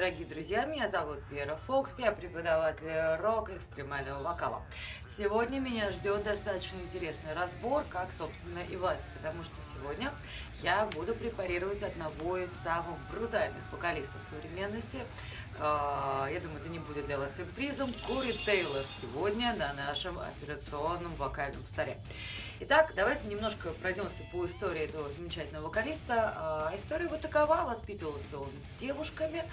Дорогие друзья, меня зовут Вера Фокс, я преподаватель рок-экстремального вокала. Сегодня меня ждет достаточно интересный разбор, как, собственно, и вас, потому что сегодня я буду препарировать одного из самых брутальных вокалистов современности. Я думаю, это не будет для вас сюрпризом. Кори Тейлор сегодня на нашем операционном вокальном столе. Итак, давайте немножко пройдемся по истории этого замечательного вокалиста. История вот такова. Воспитывался он девушками,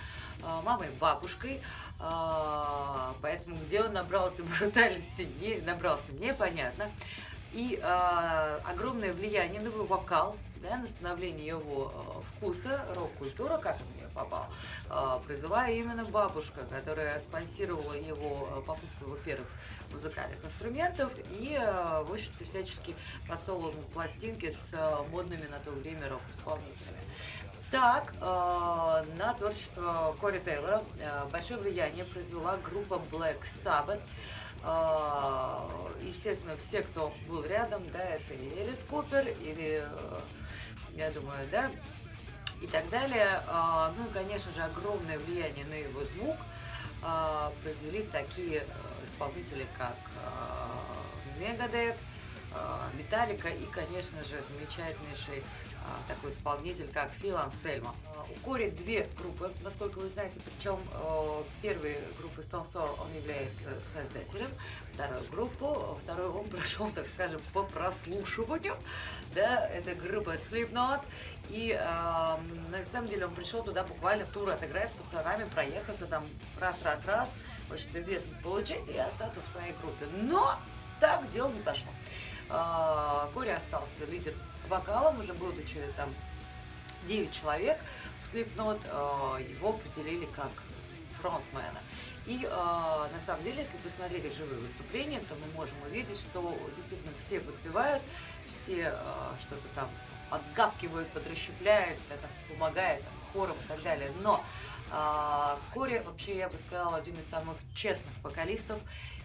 мамой, бабушкой. Поэтому где он набрал этой брутальности, набрался непонятно. И огромное влияние на его вокал, да, на становление его вкуса, рок-культура, как он в нее попал, произвела именно бабушка, которая спонсировала его покупку, во-первых, музыкальных инструментов и, в общем-то, всячески подсовывала ему пластинки с модными на то время рок-исполнителями. Так, на творчество Кори Тейлора большое влияние произвела группа Black Sabbath. Естественно, все, кто был рядом, да, это и Элис Купер, или, я думаю, да, и так далее. Ну и, конечно же, огромное влияние на его звук произвели такие исполнители, как Megadeth, Металлика и, конечно же, замечательнейший такой исполнитель, как Фил Ансельмо. У Кори две группы, насколько вы знаете, причем первой группы Stone Sour он является создателем, вторую он прошел, так скажем, по прослушиванию, да, это группа Slipknot, и на самом деле он пришел туда буквально тур отыграть с пацанами, проехаться там раз, очень известно получить и остаться в своей группе, но так дело не пошло. Кори остался лидер вокалом, уже будучи там 9 человек, в Slipknot его определили как фронтмена. И на самом деле, если посмотреть их живые выступления, то мы можем увидеть, что действительно все подпевают, все что-то там отгавкивают, подрасщепляют, это помогает там, хором и так далее. Но Кори вообще, я бы сказала, один из самых честных вокалистов,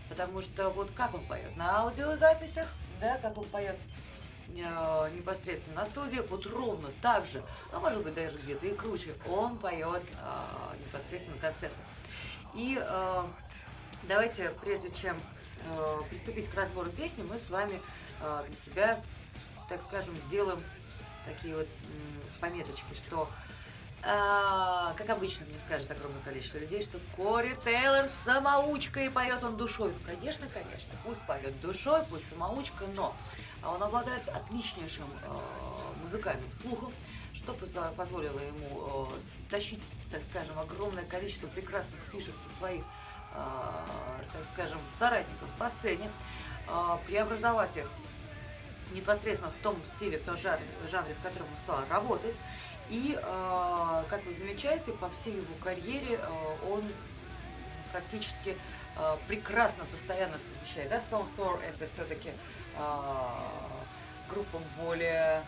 потому что вот как он поет на аудиозаписях, да, как он поет непосредственно на студии, вот ровно так же, а может быть даже где-то и круче, он поет непосредственно на концертах. И давайте, прежде чем приступить к разбору песни, мы с вами для себя, так скажем, сделаем такие вот пометочки, что как обычно мне скажет огромное количество людей, что Кори Тейлор самоучка и поет он душой. Конечно, пусть поет душой, пусть самоучка, но он обладает отличнейшим музыкальным слухом, что позволило ему стащить, так скажем, огромное количество прекрасных фишек со своих, так скажем, соратников по сцене, преобразовать их непосредственно в том стиле, в том жанре, в котором он стал работать. И, как вы замечаете, по всей его карьере он практически прекрасно, постоянно совмещает. Да, Stone Sour это все-таки группа более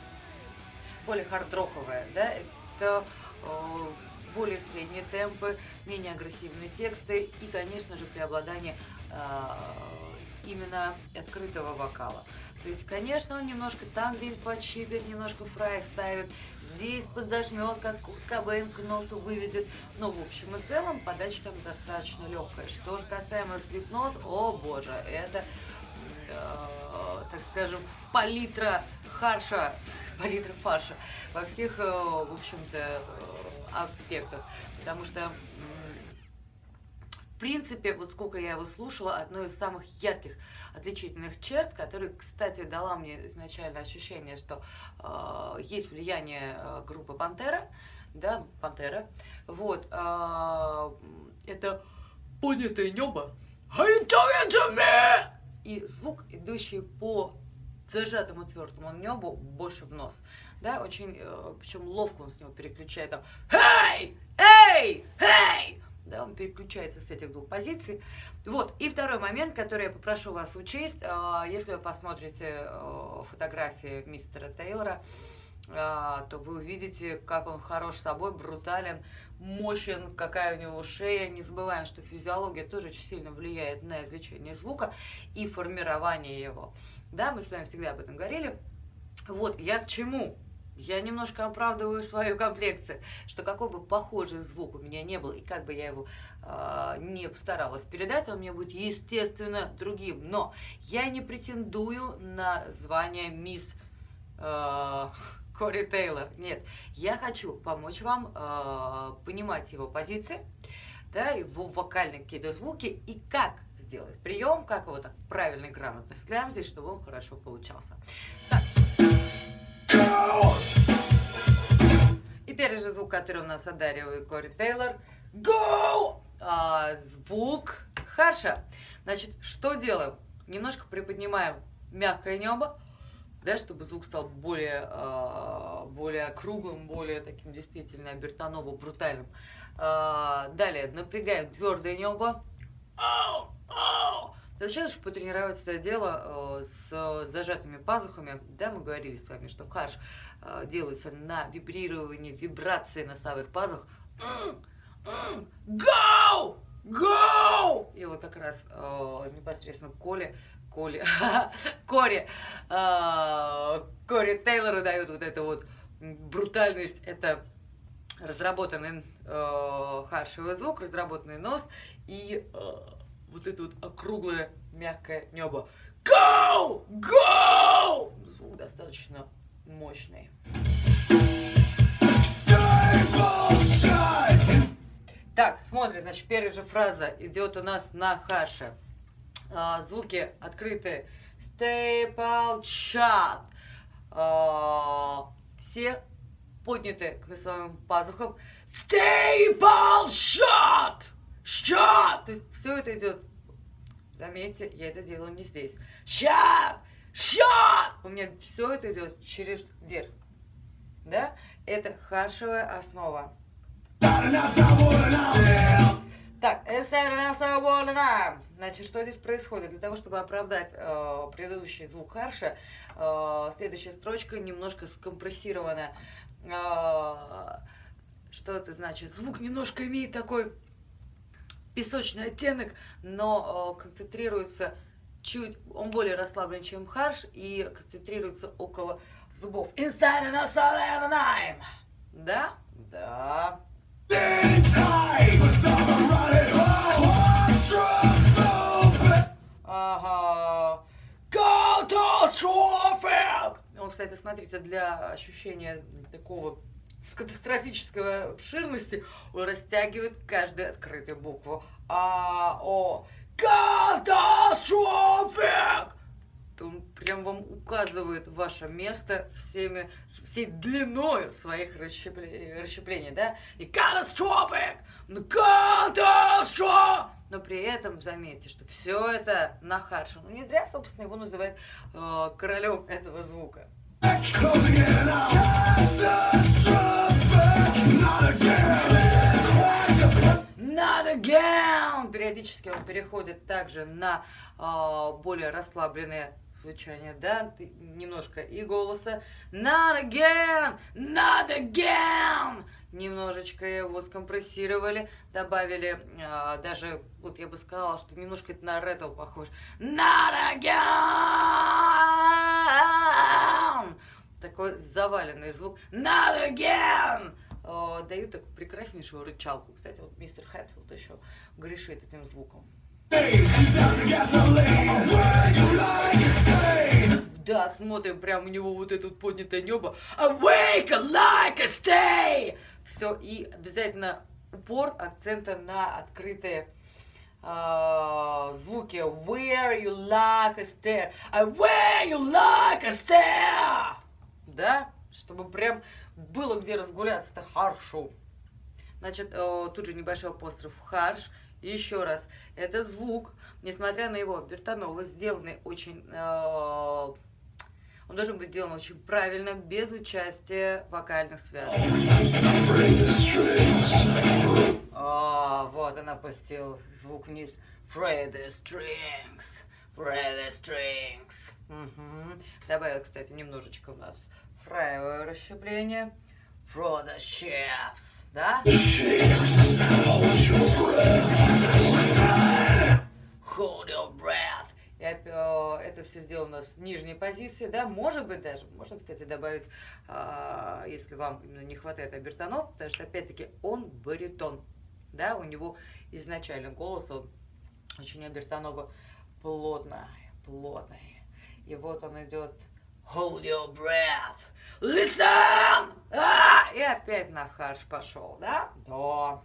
хард-роковая, да, это более средние темпы, менее агрессивные тексты и, конечно же, преобладание именно открытого вокала. То есть, конечно, он немножко там где-нибудь подщипит, немножко фрай ставит, здесь подзажмет, как Кобейн к носу выведет. Но в общем и целом подача там достаточно легкая. Что же касаемо Slipknot, о боже, это, так скажем, палитра фарша во всех, в общем-то, аспектах. Потому что в принципе, вот сколько я его слушала, одно из самых ярких отличительных черт, которая, кстати, дала мне изначально ощущение, что есть влияние группы Пантера, да, Пантера, вот, это поднятое небо, Are you talking to me? И звук, идущий по зажатому твердому небу, больше в нос, да, очень, причем ловко он с него переключает, там, hey, hey, hey! Да, он переключается с этих двух позиций. Вот. И второй момент, который я попрошу вас учесть, если вы посмотрите фотографии мистера Тейлора, то вы увидите, как он хорош собой, брутален, мощен, какая у него шея. Не забываем, что физиология тоже очень сильно влияет на извлечение звука и формирование его. Да, мы с вами всегда об этом говорили. Вот, я к чему? я немножко оправдываю свою комплекцию, что какой бы похожий звук у меня не был, и как бы я его не постаралась передать, он мне будет, естественно, другим. Но я не претендую на звание мисс Кори Тейлор. Нет, я хочу помочь вам понимать его позиции, да, его вокальные какие-то звуки, и как сделать прием, как его так правильно и грамотно слямзить, чтобы он хорошо получался. Так. И первый же звук, который у нас одаривает Кори Тейлор. Go! Звук харша. Значит, что делаем? Немножко приподнимаем мягкое небо, да, чтобы звук стал более округлым, более таким действительно обертоново-брутальным. Далее напрягаем твердое небо. Вообще, чтобы потренировать это дело с зажатыми пазухами, да, мы говорили с вами, что харш делается на вибрировании, вибрации носовых пазух. Go! Go! И вот как раз непосредственно Кори Тейлору дают вот эту вот брутальность, это разработанный харшевый звук, разработанный нос и вот это вот округлое мягкое небо. Go! Go! Звук достаточно мощный. Так, смотрим, значит, первая же фраза идет у нас на харше. Звуки открытые. Staple shut. Все подняты к носовым пазухам. Staple shut! Shut! То есть все это идет. Заметьте, я это делаю не здесь. Shut! Shut! У меня все это идет через верх. Да? Это харшевая основа. Так, значит, что здесь происходит? Для того, чтобы оправдать предыдущий звук харша, следующая строчка немножко скомпрессирована. Что это значит? Звук немножко имеет такой песочный оттенок, но концентрируется чуть, он более расслаблен, чем харш, и концентрируется около зубов. Inside and outside and I'm. Да? Да. Ага. Catastrophic! Вот, кстати, смотрите, для ощущения такого катастрофической обширности он растягивает каждую открытую букву. А-о. Catastrophic! Он прям вам указывает ваше место всей длиной своих расщеплений, да? И catastrophic! Catastrophic! Но при этом заметьте, что все это на харше. Ну не зря, собственно, его называют королем этого звука. Not again! Периодически он переходит также на более расслабленные звучание, да, немножко и голоса. Not again! Not again! Немножечко его скомпрессировали, добавили, даже, вот я бы сказала, что немножко это на ретл похож. Not again! Такой заваленный звук. Not again! Дают такую прекраснейшую рычалку. Кстати, вот мистер Хэтфилд еще грешит этим звуком. Да, смотрим, прям у него вот это вот поднятое небо. Awake like a stay! Все, и обязательно упор акцента на открытые звуки. Where you like a stare. Where you like a stare! Да? Чтобы прям было где разгуляться. Это харш-шоу. Значит, тут же небольшой апостроф харш. Еще раз, это звук, несмотря на его обертоновость, сделанный очень... он должен быть сделан очень правильно, без участия вокальных связок. Вот он опустил звук вниз. Fret the strings, fret the strings. Добавил, кстати, немножечко у нас фраевое расщепление. For the ships, да? Hold your breath И это все сделано с нижней позиции, да, может быть даже, можно, кстати, добавить, если вам именно не хватает обертонов, потому что, опять-таки, он баритон, да, у него изначально голос, он очень обертоново плотный. И вот он идет Hold your breath, listen! И опять на харш пошел, да? До.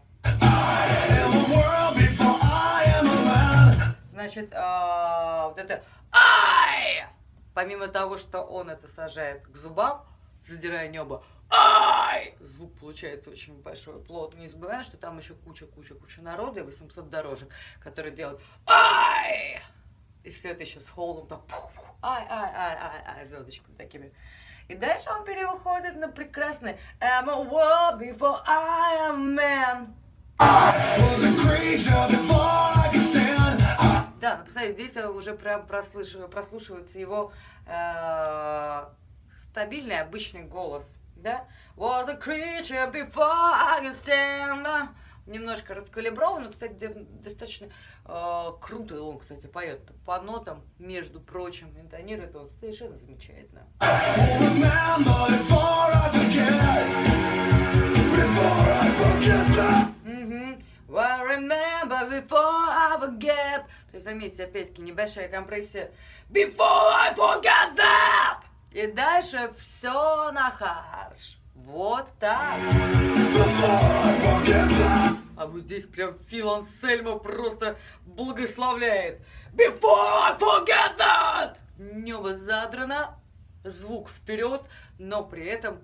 Значит, вот это ай! Помимо того, что он это сажает к зубам, задирая небо, ай! Звук получается очень большой, плотный. Не забывая, что там еще куча народа и 800 дорожек, которые делают ай! И все это еще с холодом так ай, звездочками такими. И дальше он переходит на прекрасный I'm a world before I am man. Да, но посмотрите, здесь уже прям прослушивается его стабильный, обычный голос, да? Was a creature before I could stand. Немножко раскалиброван, но, кстати, достаточно круто он, кстати, поет по нотам, между прочим, интонирует он совершенно замечательно. I remember before I forget. То есть, заметьте, опять-таки, небольшая компрессия. Before I forget that! И дальше все на харш. Вот так. А вот здесь прям Фил Ансельмо просто благословляет. Before I forget that! Небо задрано, звук вперед, но при этом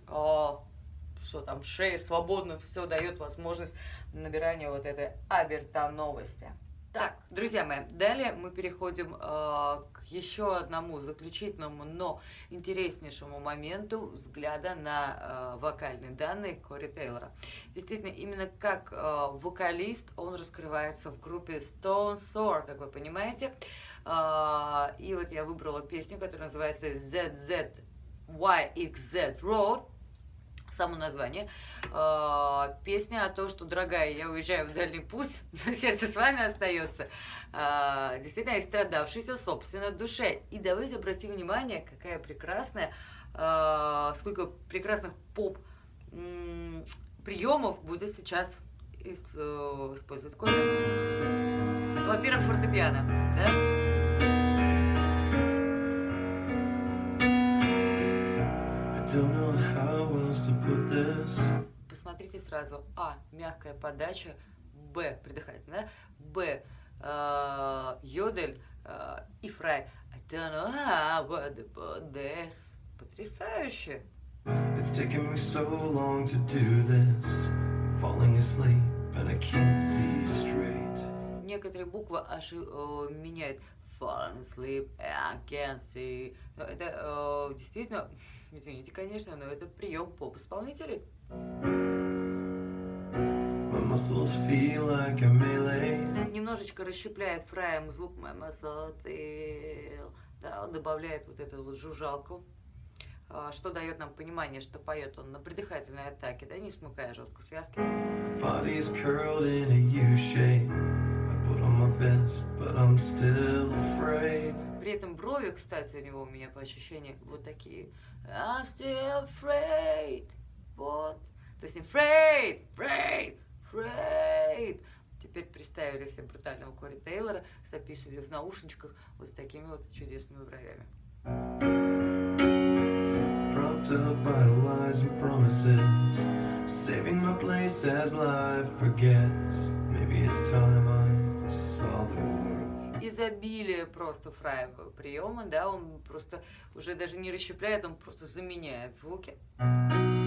все там, шея свободно, все дает возможность набирания вот этой обертоновости. Так, друзья мои, далее мы переходим к еще одному заключительному, но интереснейшему моменту взгляда на вокальные данные Кори Тейлора. Действительно, именно как вокалист он раскрывается в группе Stone Sour, как вы понимаете. И вот я выбрала песню, которая называется ZZYXZ Road. Само название. Песня о том, что, дорогая, я уезжаю в дальний путь, но сердце с вами остается. Действительно, истрадавшийся собственной душе. И давайте обратим внимание, какая прекрасная, сколько прекрасных поп-приемов будет сейчас использовать Кори. Ну, во-первых, фортепиано, да? Посмотрите сразу. А. Мягкая подача. Б. Придыхательная. Б. Йодель. И фрай. I don't know how to put this. Потрясающе. It's taken me so long to do this. Falling asleep and I can't see straight. Некоторые буквы аж меняют. Falling asleep, I can't see. Это действительно, извините, конечно, но это прием поп-исполнителей. Like немножечко расщепляет фраем звук my muscle feel. Да, он добавляет вот эту вот жужжалку, что дает нам понимание, что поет он на придыхательной атаке, да, не смыкая жестко связки. При этом брови, кстати, у него у меня по ощущениям вот такие. I'm still afraid. Вот. То есть не afraid. Теперь представили все брутального Кори Тейлора, записывали в наушничках вот с такими вот чудесными бровями. Propped up by lies and promises, saving my place as life forgets. Maybe it's time I saw the world. Изобилие просто фраевого приема, да, он просто уже даже не расщепляет, он просто заменяет звуки. I'm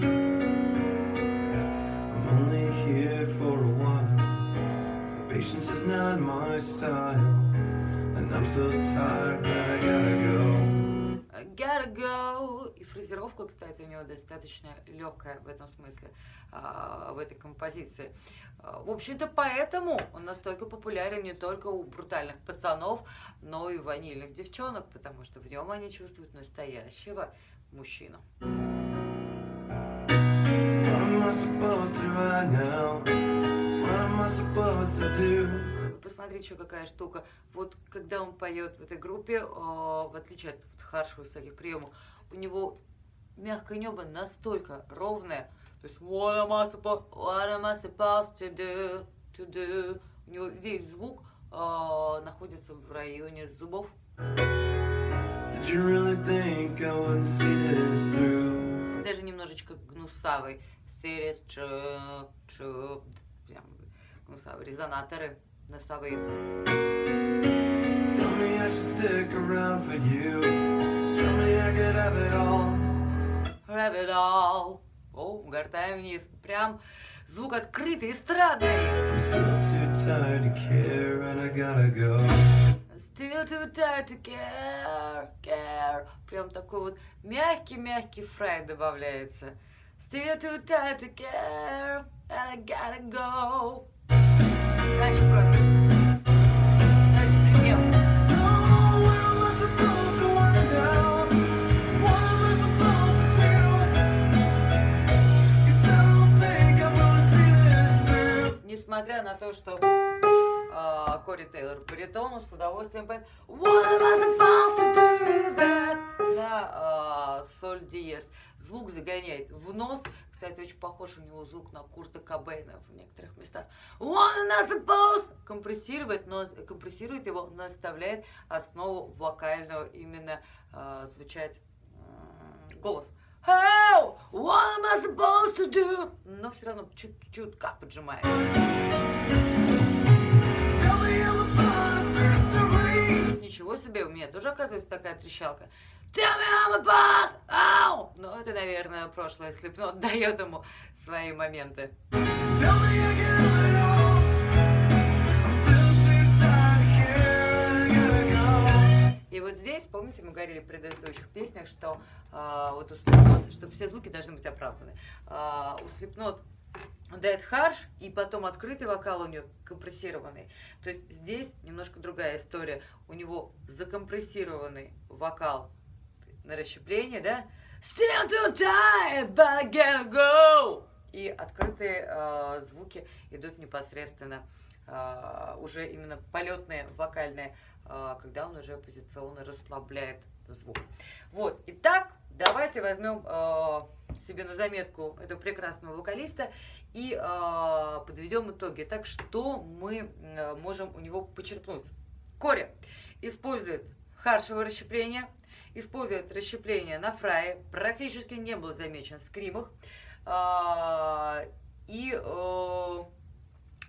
only here for a while. Patience is not my style, and I'm so tired that I gotta go. I gotta go. И фразировка, кстати, у него достаточно легкая в этом смысле, в этой композиции. В общем-то, поэтому он настолько популярен не только у брутальных пацанов, но и у ванильных девчонок, потому что в нем они чувствуют настоящего мужчину. Вы посмотрите еще какая штука. Вот когда он поет в этой группе, в отличие от вот, харшевых всяких приемов, у него мягкое небо настолько ровное. То есть what am I supposed to do? У него весь звук находится в районе зубов. Did you really think I wouldn't see this through? Даже немножечко гнусавый. Serious, true. Прям гнусавый. Резонаторы носовые. Tell me I should stick around for you. Tell me I could have it all. Have it all. О, гортаем вниз. Прям звук открытый, эстрадный. I'm still too tired to care and I gotta go. Still too tired to care. Прям такой вот мягкий фрай добавляется. Still too tired to care and I gotta go. Дальше просто. Давайте припев. Несмотря на то, что Кори Тейлор баритону с удовольствием поет What am I supposed to do that? На соль диез. Звук загоняет в нос. Кстати, очень похож у него звук на Курта Кобейна в некоторых местах. What am I supposed? Компрессирует его, но оставляет основу вокального именно звучать голос. How? What am I supposed to do? Но все равно чутка поджимает. Ничего себе, у меня тоже оказывается такая трещалка. Tell me I'm about, ow! Но это, наверное, прошлое Slipknot дает ему свои моменты. И вот здесь, помните, мы говорили в предыдущих песнях, что вот у Slipknot, что все звуки должны быть оправданы. У Slipknot дает харш, и потом открытый вокал у него компрессированный. То есть здесь немножко другая история. У него закомпрессированный вокал на расщепление, да? Still too tired, but I gotta go! И открытые звуки идут непосредственно уже именно полетные, вокальные, когда он уже позиционно расслабляет звук. Вот, итак, давайте возьмем себе на заметку этого прекрасного вокалиста и подведем итоги. Так, что мы можем у него почерпнуть? Кори использует харшевое расщепление, использует расщепление на фрае, практически не был замечен в скримах. И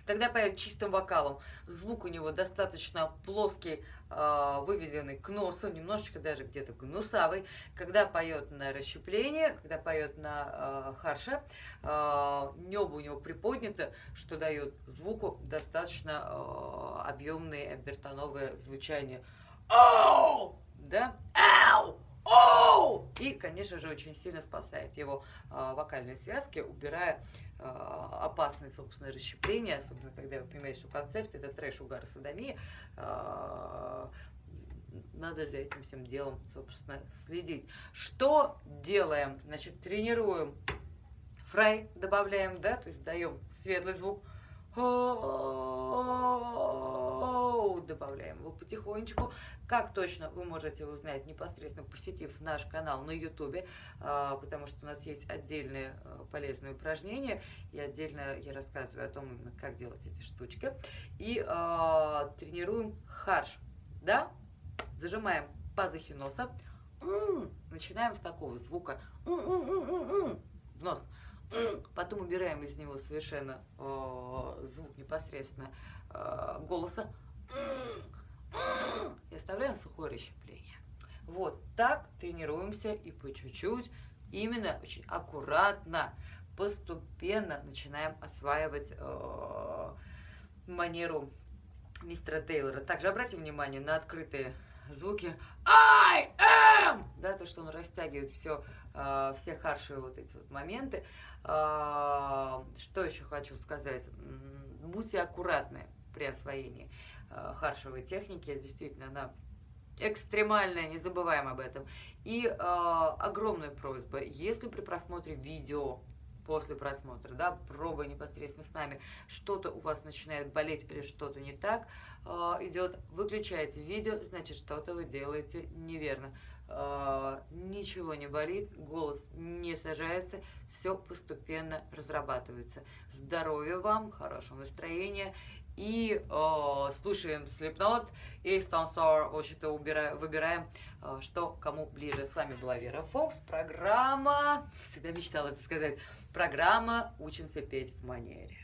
когда поет чистым вокалом, звук у него достаточно плоский, выведенный к носу, немножечко даже где-то гнусавый. Когда поет на расщепление, когда поет на харше, небо у него приподнято, что дает звуку достаточно объемное обертоновое звучание. Оу! Да? Ау! Оу! И, конечно же, очень сильно спасает его вокальные связки, убирая опасные, собственно, расщепления, особенно когда вы понимаете, что концерт это трэш, угар, содомия. Надо за этим всем делом, собственно, следить. Что делаем? Значит, тренируем фрай, добавляем, да, то есть даем светлый звук. Добавляем его потихонечку. Как точно вы можете узнать, непосредственно посетив наш канал на YouTube, потому что у нас есть отдельные полезные упражнения, и отдельно я рассказываю о том, именно как делать эти штучки. И тренируем харш, да? Зажимаем пазухи носа, начинаем с такого звука в нос. Потом убираем из него совершенно звук непосредственно голоса и оставляем сухое расщепление. Вот так тренируемся и по чуть-чуть, именно очень аккуратно, постепенно начинаем осваивать манеру мистера Тейлора. Также обратите внимание на открытые звуки I am, да, то, что он растягивает все харшевые вот эти вот моменты. Что еще хочу сказать? Будьте аккуратны при освоении харшевой техники. Действительно, она экстремальная, не забываем об этом. И огромная просьба, если при просмотре видео после просмотра, да, пробуя непосредственно с нами, что-то у вас начинает болеть или что-то не так идет, выключайте видео, значит, что-то вы делаете неверно. Ничего не болит, голос не сажается, все постепенно разрабатывается. Здоровья вам, хорошего настроения и слушаем Slipknot и Stone Sour, в общем-то, выбираем, что кому ближе. С вами была Вера Фокс, программа, всегда мечтала это сказать, программа «Учимся петь в манере».